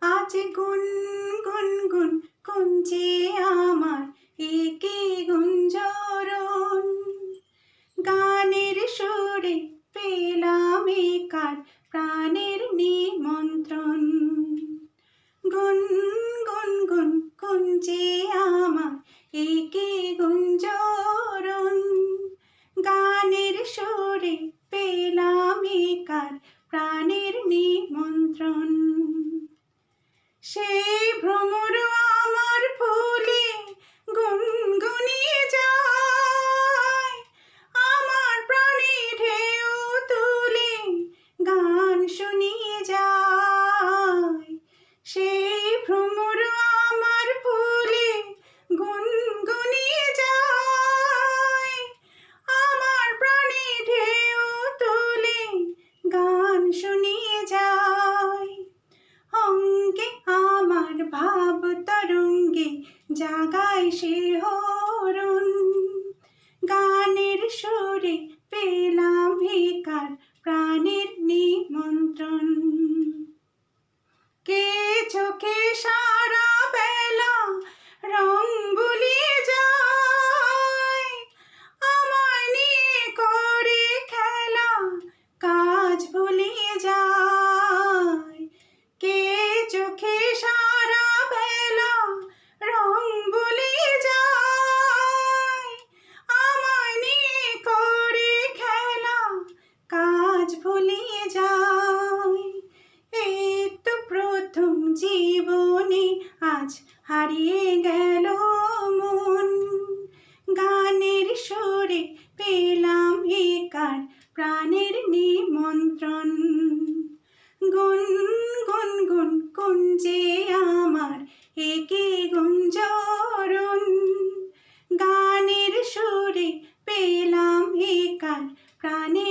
আজ গুন গুন গুন কুঞ্জে আমার একে গুঞ্জরণ, গানের সুরে পেলাম একার প্রাণের নিমন্ত্রণ। গুন গুন গুন কুঞ্জে আমার একে গুঞ্জরণ, গানের সুরে পেলাম একার প্রাণের নিমন্ত্রণ। সেই ভ্রমর আমার ফুলে গুনগুনিয়ে যায়, আমার প্রাণে ঢেউ তুলে গান শুনিয়ে যায়। সেই ভ্রমর আমার ফুলে গুনগুনিয়ে যায়, আমার প্রাণে ঢেউ তুলে গান শুনিয়ে যায়। অঙ্গে আমার ভাব তরঙ্গে জাগায় শিহরণ, গানের সুরে পেলাম একার প্রাণের নিমন্ত্রণ। কে চোখে সারা বেলা রং বুলিয়ে যায়, আমায় নিয়ে করে খেলা কাজ ভুলিয়ে যায়। কে চোখে সারা বেলা রং বুলিয়ে যায়, আমায় নিয়ে করে খেলা কাজ ভুলিয়ে যায়। এই তো প্রথম জীবনে আজ হারিয়ে গেল মন, গানের সুরে পেলাম একার প্রাণের নিমন্ত্রণ। গুন গুন গুন কুঞ্জে আমার একে গুঞ্জরণ, গানের সুরে পেলাম একার প্রাণের